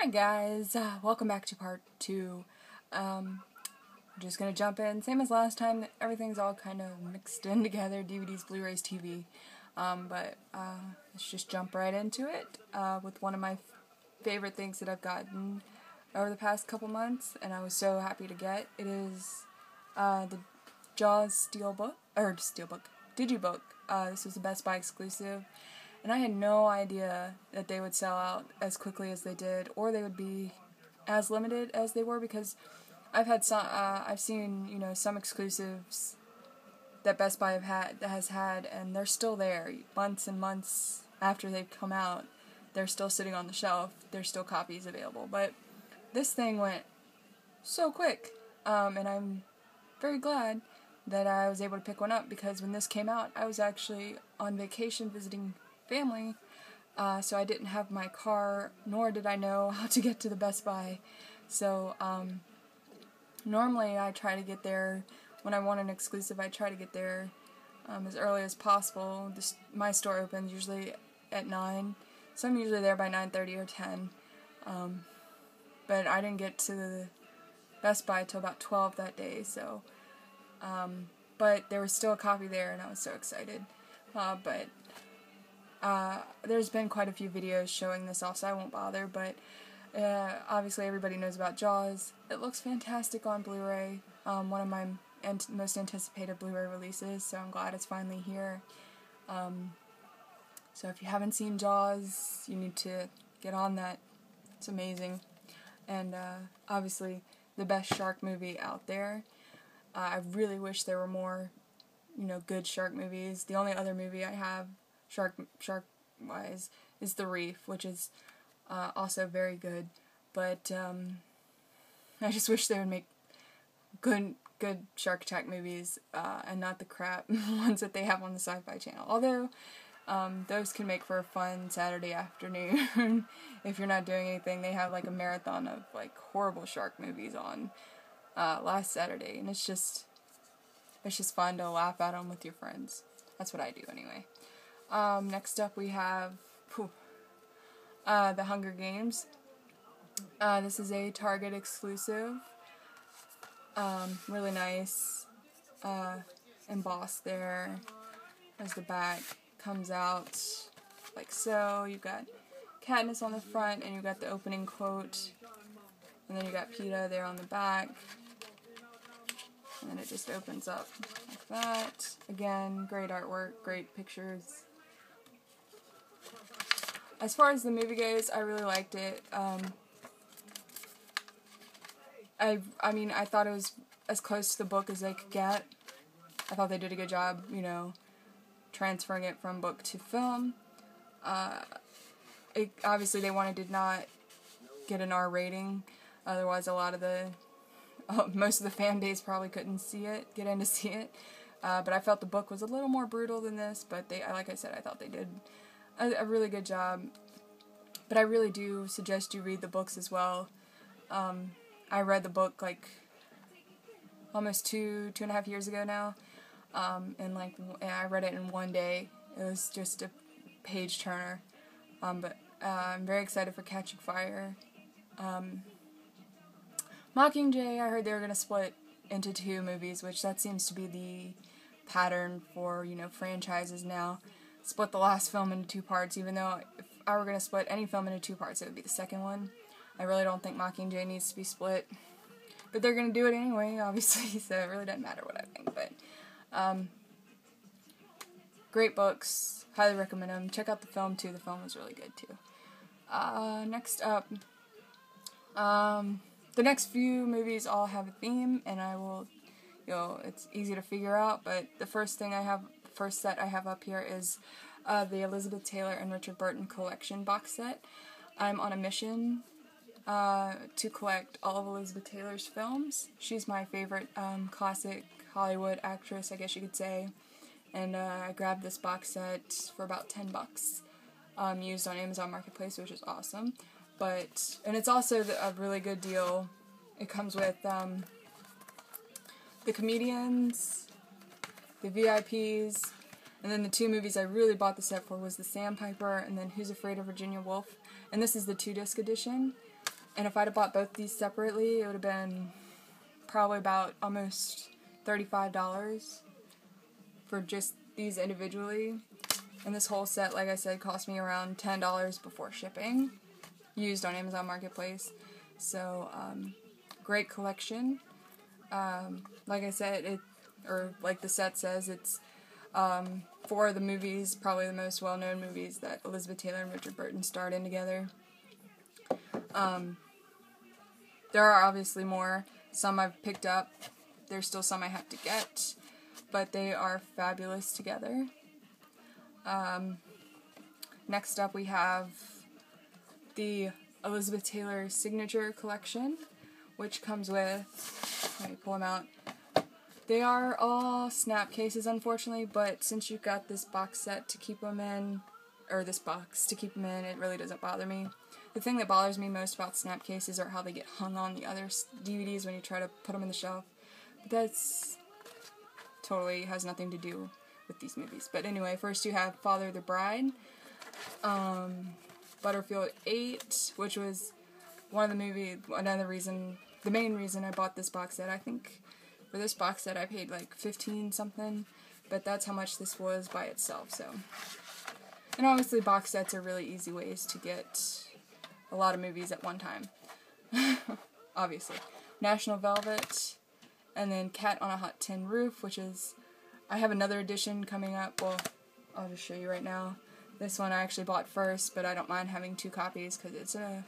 Hi guys, welcome back to part 2. I'm just gonna jump in, same as last time, everything's all kind of mixed in together, DVDs, Blu-rays, TV, let's just jump right into it, with one of my favorite things that I've gotten over the past couple months, and I was so happy to get. It is, the Jaws Digibook. This was a Best Buy exclusive. And I had no idea that they would sell out as quickly as they did, or they would be as limited as they were, because I've seen, some exclusives that Best Buy has had, and they're still there months and months after they've come out. They're still sitting on the shelf. There's still copies available, but this thing went so quick, and I'm very glad that I was able to pick one up, because when this came out, I was actually on vacation visiting family, so I didn't have my car, nor did I know how to get to the Best Buy. So normally I try to get there when I want an exclusive. I try to get there as early as possible. My store opens usually at 9, so I'm usually there by 9:30 or 10. But I didn't get to the Best Buy till about 12 that day. So, but there was still a copy there, and I was so excited. There's been quite a few videos showing this off, so I won't bother, but obviously everybody knows about Jaws. It looks fantastic on Blu-ray, one of my most anticipated Blu-ray releases, so I'm glad it's finally here. So if you haven't seen Jaws, you need to get on that. It's amazing. And obviously the best shark movie out there. I really wish there were more, good shark movies. The only other movie I have shark-wise is The Reef, which is also very good, but I just wish they would make good Shark Attack movies, and not the crap ones that they have on the Sci-Fi Channel. Although those can make for a fun Saturday afternoon if you're not doing anything. They have like a marathon of like horrible shark movies on last Saturday, and it's just fun to laugh at them with your friends. That's what I do anyway. Next up we have The Hunger Games. This is a Target exclusive. Really nice. Embossed there. As the back comes out like so. You've got Katniss on the front, and you've got the opening quote. And then you got Peeta there on the back. And then it just opens up like that. Again, great artwork, great pictures. As far as the movie goes, I really liked it. I mean, I thought it was as close to the book as they could get. I thought they did a good job, transferring it from book to film. Obviously they wanted to not get an R rating, otherwise most of the fan base probably couldn't get in to see it. But I felt the book was a little more brutal than this, but like I said, I thought they did a really good job. But I really do suggest you read the books as well. I read the book like almost two and a half years ago now, and I read it in one day. It was just a page turner. But I'm very excited for Catching Fire. Mockingjay, I heard they were going to split into 2 movies, which that seems to be the pattern for, franchises now. Split the last film into 2 parts, even though if I were going to split any film into 2 parts, it would be the second one. I really don't think Mockingjay needs to be split. But they're going to do it anyway, obviously, so it really doesn't matter what I think. But, great books. Highly recommend them. Check out the film, too. The film was really good, too. Next up, the next few movies all have a theme, and I will, it's easy to figure out, but the first set I have up here is the Elizabeth Taylor and Richard Burton collection box set. I'm on a mission to collect all of Elizabeth Taylor's films. She's my favorite classic Hollywood actress, I guess you could say, and I grabbed this box set for about $10, used on Amazon Marketplace, which is awesome. And it's also a really good deal. It comes with The Comedians, the VIPs, and then the 2 movies I really bought the set for was The Sandpiper and then Who's Afraid of Virginia Woolf. And this is the 2-disc edition. And if I'd have bought both these separately, it would have been probably about almost $35 for just these individually. And this whole set, like I said, cost me around $10 before shipping, used on Amazon Marketplace. So, great collection. Like I said, or like the set says, it's four of the movies, probably the most well-known movies that Elizabeth Taylor and Richard Burton starred in together. There are obviously more. Some I've picked up. There's still some I have to get, but they are fabulous together. Next up we have the Elizabeth Taylor Signature Collection, which comes with, let me pull them out. They are all snap cases, unfortunately, but since you've got this box set to keep them in, or this box to keep them in, it really doesn't bother me. The thing that bothers me most about snap cases are how they get hung on the other DVDs when you try to put them in the shelf. But that's totally has nothing to do with these movies. But anyway, first you have Father of the Bride, Butterfield 8, which was one of the movies, the main reason I bought this box set. I think for this box set I paid like 15 something, but that's how much this was by itself, so. And obviously box sets are really easy ways to get a lot of movies at one time. Obviously. National Velvet, and then Cat on a Hot Tin Roof, which is, I have another edition coming up. Well, I'll just show you right now. This one I actually bought first, but I don't mind having 2 copies because it's a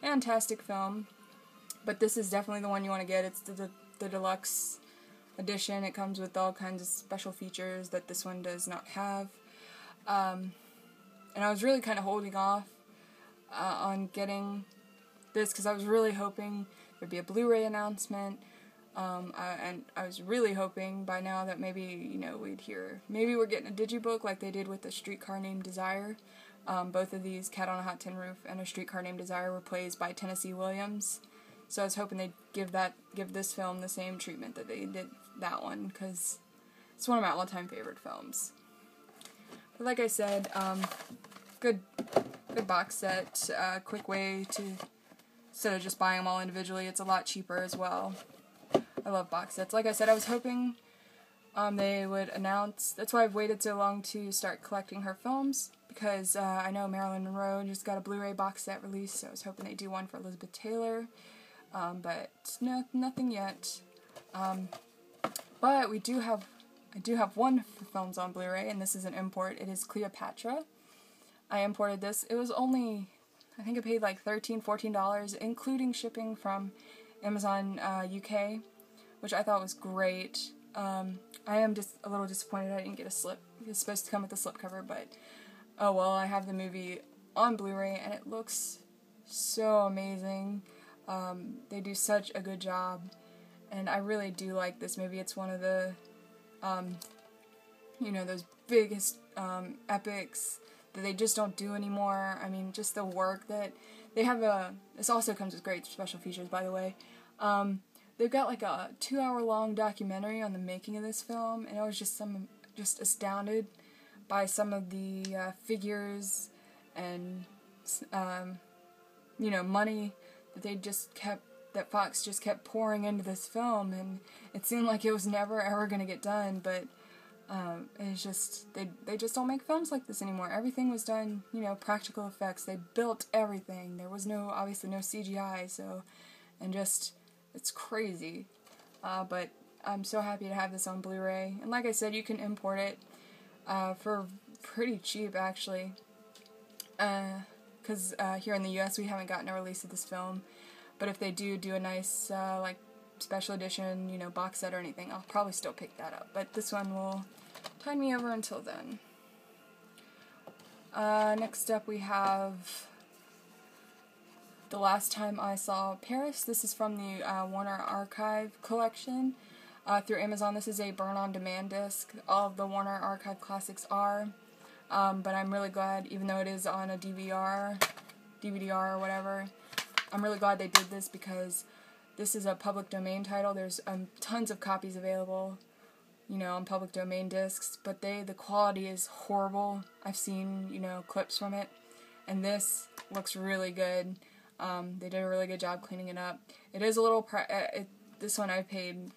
fantastic film. But this is definitely the one you want to get. It's the deluxe edition. It comes with all kinds of special features that this one does not have. And I was really kind of holding off on getting this because I was really hoping there'd be a Blu-ray announcement. And I was really hoping by now that maybe, you know, maybe we're getting a digibook like they did with A Streetcar Named Desire. Both of these, Cat on a Hot Tin Roof and A Streetcar Named Desire, were plays by Tennessee Williams. So I was hoping they'd give this film the same treatment that they did that one, because it's one of my all-time favorite films. But like I said, good box set, quick way to, instead of just buying them all individually, it's a lot cheaper as well. I love box sets. Like I said, I was hoping they would announce, that's why I've waited so long to start collecting her films, because I know Marilyn Monroe just got a Blu-ray box set released, so I was hoping they'd do one for Elizabeth Taylor, but no, nothing yet. But I do have one for films on Blu-ray, and this is an import. It is Cleopatra. I imported this. It was only, I think I paid like $13, $14, including shipping from Amazon UK, which I thought was great. I am just a little disappointed I didn't get a slip. It was supposed to come with a slipcover, but oh well, I have the movie on Blu-ray, and it looks so amazing. They do such a good job, and I really do like this movie. It's one of the, you know, those biggest epics that they just don't do anymore. I mean, just the work that they have. This also comes with great special features, by the way. They've got like a 2-hour-long documentary on the making of this film, and I was just astounded by some of the figures and you know, money that Fox just kept pouring into this film, and it seemed like it was never ever gonna get done. But it's just they just don't make films like this anymore. Everything was done, you know, practical effects. They built everything. There was obviously no CGI, so, and just, it's crazy. But I'm so happy to have this on Blu-ray. And like I said, you can import it for pretty cheap, actually. Because here in the US we haven't gotten a release of this film. But if they do a nice, like, special edition, you know, box set or anything, I'll probably still pick that up. But this one will tide me over until then. Next up we have The Last Time I Saw Paris. This is from the Warner Archive collection through Amazon. This is a burn-on-demand disc. All of the Warner Archive classics are. But I'm really glad, even though it is on a DVD-R or whatever, I'm really glad they did this, because this is a public domain title. There's tons of copies available, you know, on public domain discs, but the quality is horrible. I've seen, you know, clips from it, and this looks really good. They did a really good job cleaning it up. It is a little this one I paid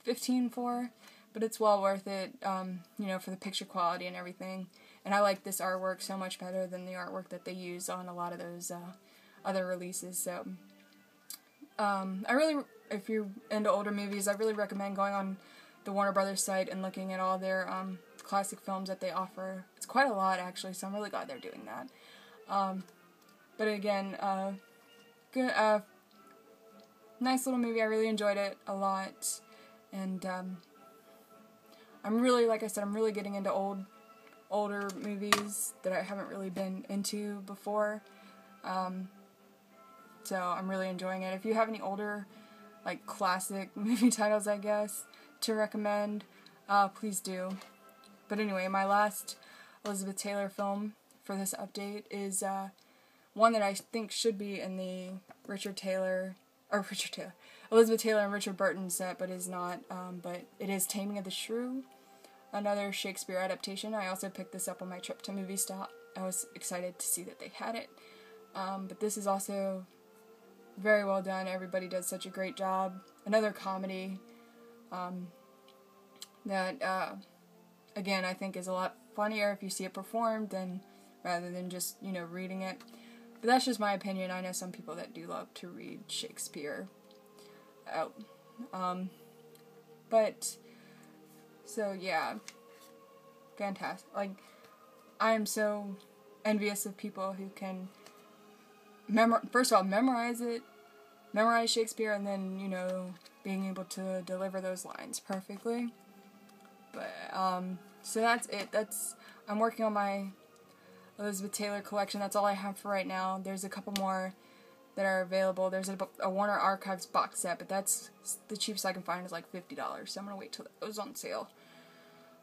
$15 for, but it's well worth it, you know, for the picture quality and everything. And I like this artwork so much better than the artwork that they use on a lot of those other releases. So, if you're into older movies, I really recommend going on the Warner Brothers site and looking at all their classic films that they offer. It's quite a lot, actually, so I'm really glad they're doing that. But again, good, nice little movie. I really enjoyed it a lot, and I'm really, like I said, I'm really getting into older movies that I haven't really been into before. So I'm really enjoying it. If you have any older, like, classic movie titles, I guess, to recommend, please do. But anyway, my last Elizabeth Taylor film for this update is one that I think should be in the Elizabeth Taylor and Richard Burton set, but is not. But it is Taming of the Shrew, another Shakespeare adaptation. I also picked this up on my trip to Movie Stop. I was excited to see that they had it. But this is also very well done. Everybody does such a great job. Another comedy that, again, I think is a lot funnier if you see it performed rather than just, you know, reading it. But that's just my opinion. I know some people that do love to read Shakespeare out. But, so yeah, fantastic. Like, I am so envious of people who can first of all, memorize Shakespeare, and then, you know, being able to deliver those lines perfectly. But, so that's it. I'm working on my Elizabeth Taylor collection. That's all I have for right now. There's a couple more that are available. There's a Warner Archives box set, but that's the cheapest I can find is like $50, so I'm gonna wait till it goes on sale.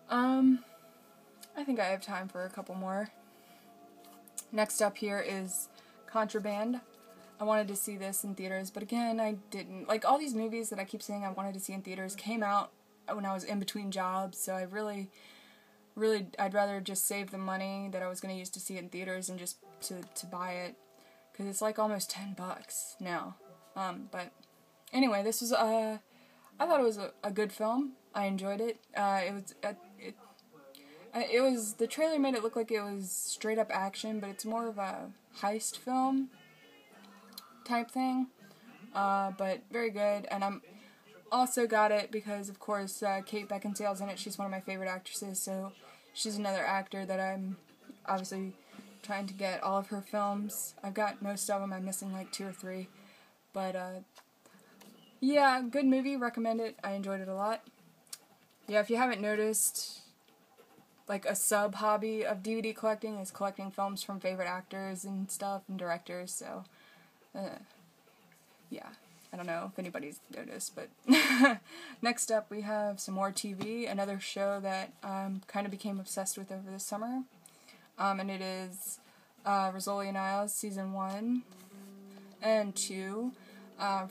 I think I have time for a couple more. Next up here is Contraband. I wanted to see this in theaters, but again, I didn't. Like, all these movies that I keep saying I wanted to see in theaters came out when I was in between jobs, so I really, I'd rather just save the money that I was going to use to see it in theaters and just to buy it, because it's like almost $10 now. But anyway, this was, I thought it was a good film. I enjoyed it. It was, the trailer made it look like it was straight up action, but it's more of a heist film type thing, but very good. And I'm also got it because, of course, Kate Beckinsale's in it. She's one of my favorite actresses, so she's another actor that I'm obviously trying to get all of her films. I've got most of them. I'm missing like 2 or 3, but yeah, good movie. Recommend it. I enjoyed it a lot. Yeah, if you haven't noticed, like, a sub-hobby of DVD collecting is collecting films from favorite actors and stuff and directors, so, yeah, I don't know if anybody's noticed, but next up we have some more TV, another show that I kind of became obsessed with over the summer, and it is Rizzoli and Isles Season 1 and 2,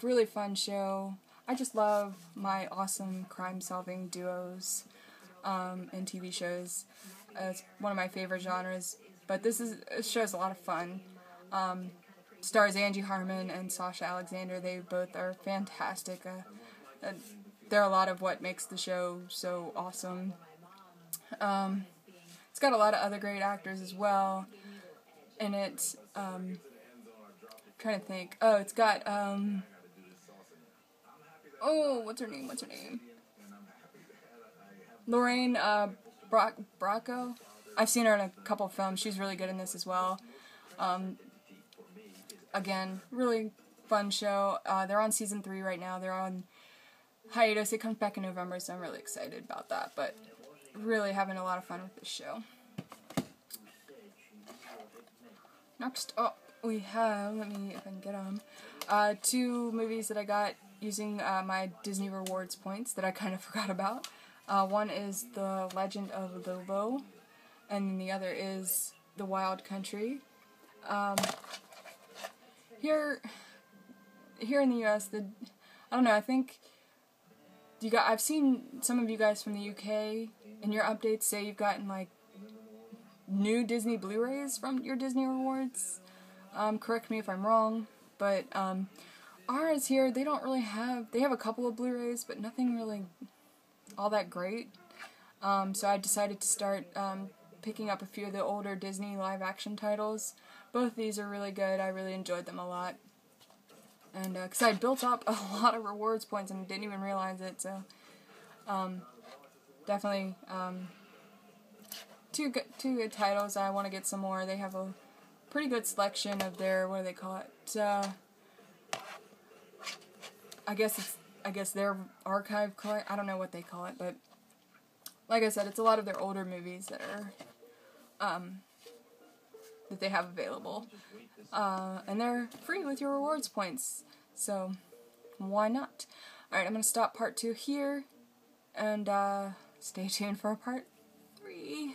really fun show. I just love my awesome crime-solving duos in TV shows. It's one of my favorite genres, but this show's a lot of fun. Stars Angie Harmon and Sasha Alexander. They both are fantastic. They're a lot of what makes the show so awesome. It's got a lot of other great actors as well, and it's trying to think. Oh, it's got what's her name? Lorraine Bracco. I've seen her in a couple films. She's really good in this as well. Again, really fun show. They're on season 3 right now. They're on hiatus. It comes back in November, so I'm really excited about that. But really having a lot of fun with this show. Next up, we have, let me, if I can get them, 2 movies that I got using my Disney Rewards points that I kind of forgot about. One is The Legend of Lobo, and the other is The Wild Country. Here in the U.S., I don't know, I think I've seen some of you guys from the UK in your updates say you've gotten, like, new Disney Blu-rays from your Disney Rewards. Correct me if I'm wrong, but but ours here, they don't really have, they have a couple of Blu-rays, but nothing really all that great. So I decided to start picking up a few of the older Disney live-action titles. Both of these are really good. I really enjoyed them a lot. And because I built up a lot of rewards points and didn't even realize it, so definitely two good titles. I want to get some more. They have a pretty good selection of their, what do they call it? I guess their archive collect. I don't know what they call it, but like I said, it's a lot of their older movies that are that they have available, and they're free with your rewards points. So why not? All right, I'm gonna stop part 2 here, and stay tuned for part 3.